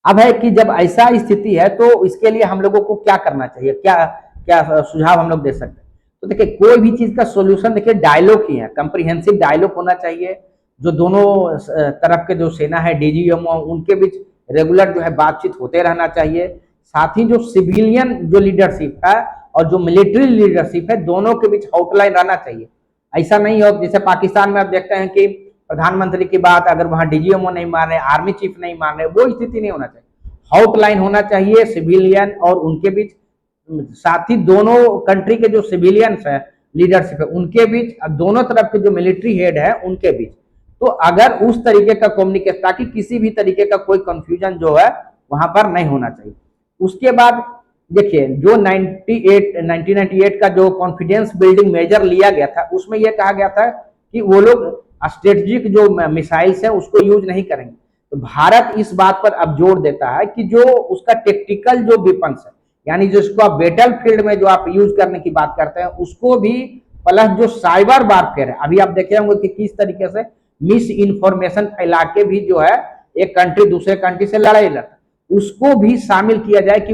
अब है कि जब ऐसा स्थिति है तो इसके लिए हम लोगों को क्या करना चाहिए, क्या क्या सुझाव हम लोग दे सकते हैं। तो देखिए कोई भी चीज का सोल्यूशन देखिए डायलॉग ही है, कम्प्रिहेंसिव डायलॉग होना चाहिए। जो दोनों तरफ के जो सेना है डीजीएमओ उनके बीच रेगुलर जो है बातचीत होते रहना चाहिए। साथ ही जो सिविलियन जो लीडरशिप है और जो मिलिट्री लीडरशिप है दोनों के बीच आउटलाइन रहना चाहिए। ऐसा नहीं हो जैसे पाकिस्तान में आप देखते हैं कि प्रधानमंत्री की बात अगर वहां डीजीएमओ नहीं मान रहे, आर्मी चीफ नहीं मान रहे, वो स्थिति नहीं होना चाहिए। आउटलाइन होना चाहिए सिविलियन और उनके बीच। साथ ही दोनों कंट्री के जो सिविलियंस है लीडरशिप है उनके बीच, दोनों तरफ के जो मिलिट्री हेड है उनके बीच। तो अगर उस तरीके का कम्युनिकेशन, ताकि किसी भी तरीके का कोई कंफ्यूजन जो है वहां पर नहीं होना चाहिए। उसके बाद देखिए जो 1998 का जो कॉन्फिडेंस बिल्डिंग मेजर लिया गया था उसमें यह कहा गया था कि वो लोग स्ट्रेटेजिक जो मिसाइल्स है उसको यूज नहीं करेंगे। तो भारत इस बात पर अब जोर देता है कि जो उसका टेक्टिकल जो वेपन्स है, यानी जिसको आप बैटल फील्ड में जो आप यूज करने की बात करते हैं उसको भी, प्लस जो साइबर वारफेयर है, अभी आप देखे होंगे कि किस तरीके से मिस इन्फॉर्मेशन फैला के भी जो है एक कंट्री दूसरे कंट्री से लड़ाई लड़ता, उसको भी शामिल किया जाए कि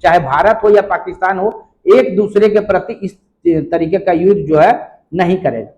चाहे भारत हो या पाकिस्तान हो एक दूसरे के प्रति इस तरीके का युद्ध जो है नहीं करेगा।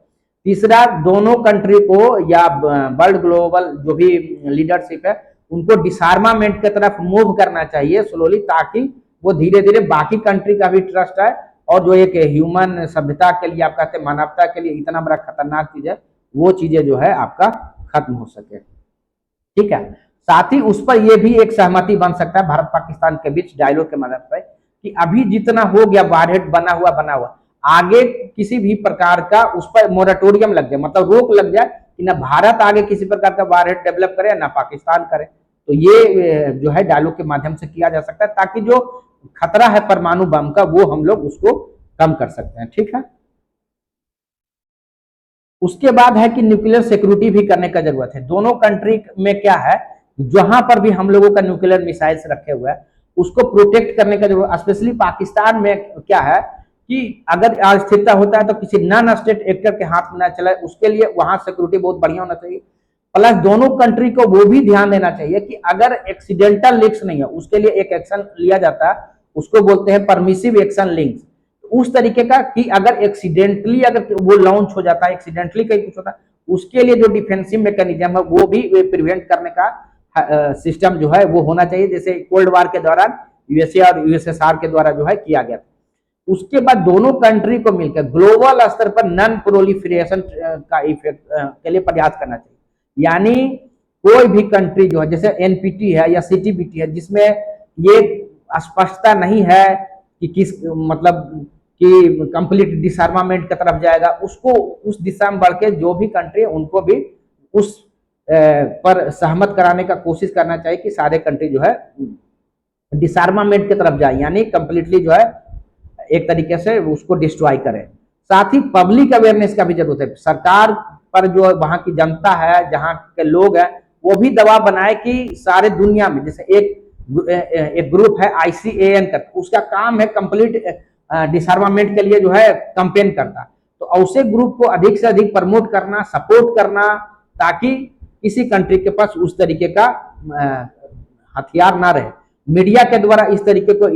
तीसरा, दोनों कंट्री को या वर्ल्ड ग्लोबल जो भी लीडरशिप है उनको डिसआर्मामेंट की तरफ मूव करना चाहिए स्लोली, ताकि वो धीरे धीरे बाकी कंट्री का भी ट्रस्ट है और जो एक ह्यूमन सभ्यता के लिए आप कहते हैं मानवता के लिए इतना बड़ा खतरनाक चीज है वो चीजें जो है आपका खत्म हो सके। ठीक है, साथ ही उस पर यह भी एक सहमति बन सकता है भारत पाकिस्तान के बीच डायलॉग के मदद से कि अभी जितना हो गया वारहेड बना हुआ आगे किसी भी प्रकार का उस पर मोरेटोरियम लग जाए, मतलब रोक लग जाए कि ना भारत आगे किसी प्रकार का वारहेड डेवलप करे ना पाकिस्तान करे। तो ये जो है डायलॉग के माध्यम से किया जा सकता है ताकि जो खतरा है परमाणु बम का वो हम लोग उसको कम कर सकते हैं। ठीक है, उसके बाद है कि न्यूक्लियर सिक्योरिटी भी करने का जरूरत है। दोनों कंट्री में क्या है, जहां पर भी हम लोगों का न्यूक्लियर मिसाइल्स रखे हुए हैं उसको प्रोटेक्ट करने का जरूरत। स्पेशली पाकिस्तान में क्या है कि अगर अस्थिरता होता है तो किसी नॉन स्टेट एक्टर के हाथ में ना चले, उसके लिए वहां सिक्योरिटी बहुत बढ़िया होना चाहिए। प्लस दोनों कंट्री को वो भी ध्यान देना चाहिए कि अगर एक्सीडेंटल लीक्स नहीं है उसके लिए एक एक्शन लिया जाता है, उसको बोलते हैं परमिसिव एक्शन लिंक्स। उस तरीके का कि अगर एक्सीडेंटली अगर वो लॉन्च हो जाता है, एक्सीडेंटली कहीं कुछ होता है, उसके लिए जो डिफेंसिव मैकेनिज्म है वो भी प्रिवेंट करने का सिस्टम जो है वो होना चाहिए, जैसे कोल्ड वार के दौरान यूएसए और यूएसएसआर के द्वारा जो है किया गया था। उसके बाद दोनों कंट्री को मिलकर ग्लोबल स्तर पर नॉन प्रोलिफरेशन का इफेक्ट के लिए प्रयास करना चाहिए। यानी कोई भी कंट्री जो है जैसे एनपीटी है या सीटीबीटी है जिसमें ये स्पष्टता नहीं है कि किस मतलब कि कंप्लीट डिसआर्मामेंट की तरफ जाएगा, उसको उस दिशा में बढ़ के जो भी कंट्री है उनको भी उस पर सहमत कराने का कोशिश करना चाहिए कि सारे कंट्री जो है डिसआर्मामेंट की तरफ जाए, यानी कंप्लीटली जो है एक तरीके से उसको डिस्ट्रॉय करें। साथ ही पब्लिक अवेयरनेस का भी जरूरत है। सरकार पर जो वहां की जनता है, जहां के लोग हैं, वो भी दबाव बनाए कि सारे दुनिया में, जैसे एक ग्रुप है आईसीएएन का, उसका काम है कंप्लीट डिसआर्मामेंट के लिए जो है कैंपेन करना। तो ऐसे ग्रुप को अधिक से अधिक प्रमोट करना, सपोर्ट करना, ताकि किसी कंट्री के पास उस तरीके का हथियार ना रहे। मीडिया के द्वारा इस तरीके को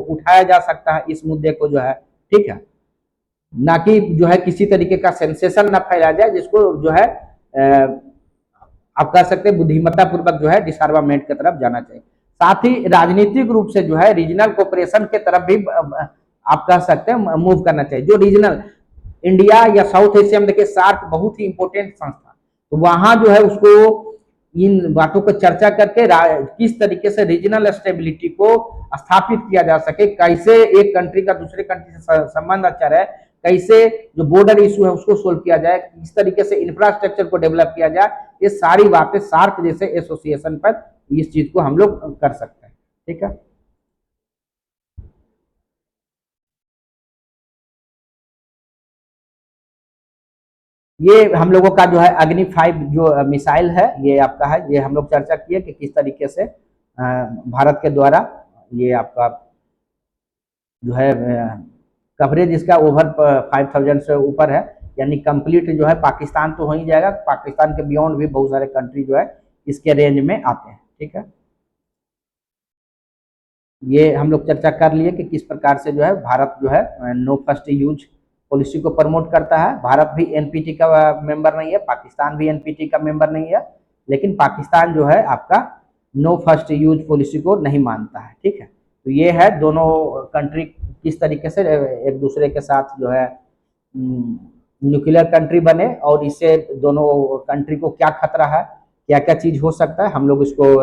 उठाया जा सकता है इस मुद्दे को जो है, ठीक है, ना कि जो है किसी तरीके का सेंसेशन ना फैलाया जाए, जिसको जो है आप कह सकते हैं बुद्धिमत्ता पूर्वक जो है डिसआर्मामेंट की तरफ जाना चाहिए। साथ ही राजनीतिक रूप से जो है रीजनल कोऑपरेशन के तरफ भी आप कह सकते हैं मूव करना चाहिए। जो रीजनल इंडिया या साउथ एशिया में देखिए सार्क बहुत ही इंपॉर्टेंट संस्था, तो वहां जो है उसको इन बातों को चर्चा करके किस तरीके से रीजनल स्टेबिलिटी को स्थापित किया जा सके, कैसे एक कंट्री का दूसरे कंट्री से संबंध अच्छा रहे, कैसे जो बॉर्डर इशू है उसको सोल्व किया जाए, किस तरीके से इंफ्रास्ट्रक्चर को डेवलप किया जाए, ये सारी बातें सार्क जैसे एसोसिएशन पर इस चीज को हम लोग कर सकते हैं। ठीक है, ये हम लोगों का जो है अग्नि 5 जो मिसाइल है ये आपका है, ये हम लोग चर्चा किए कि किस तरीके से भारत के द्वारा ये आपका जो है कवरेज इसका ओवर 5000 से ऊपर है, यानी कंप्लीट जो है पाकिस्तान तो हो ही जाएगा, पाकिस्तान के बियॉन्ड भी बहुत सारे कंट्री जो है इसके रेंज में आते हैं। ठीक है, ये हम लोग चर्चा कर लिए कि किस प्रकार से जो है भारत जो है नो फर्स्ट यूज पॉलिसी को प्रमोट करता है। भारत भी एनपीटी का मेंबर नहीं है, पाकिस्तान भी एनपीटी का मेंबर नहीं है, लेकिन पाकिस्तान जो है आपका नो फर्स्ट यूज पॉलिसी को नहीं मानता है। ठीक है, तो ये है दोनों कंट्री किस तरीके से एक दूसरे के साथ जो है न्यूक्लियर कंट्री बने, और इससे दोनों कंट्री को क्या खतरा है, क्या क्या चीज हो सकता है, हम लोग इसको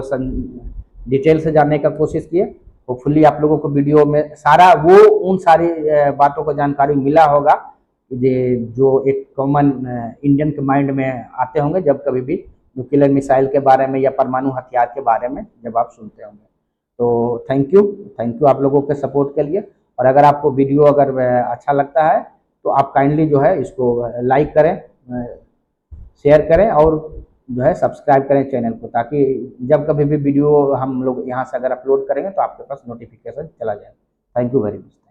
डिटेल से जानने का कोशिश किए। होपफुली आप लोगों को वीडियो में सारा वो उन सारी बातों का जानकारी मिला होगा जो एक कॉमन इंडियन के माइंड में आते होंगे जब कभी भी न्यूक्लियर मिसाइल के बारे में या परमाणु हथियार के बारे में जब आप सुनते होंगे। तो थैंक यू आप लोगों के सपोर्ट के लिए। और अगर आपको वीडियो अगर अच्छा लगता है तो आप काइंडली जो है इसको लाइक करें, शेयर करें और जो है सब्सक्राइब करें चैनल को, ताकि जब कभी भी वीडियो हम लोग यहाँ से अगर अपलोड करेंगे तो आपके पास नोटिफिकेशन चला जाए। Thank you very much.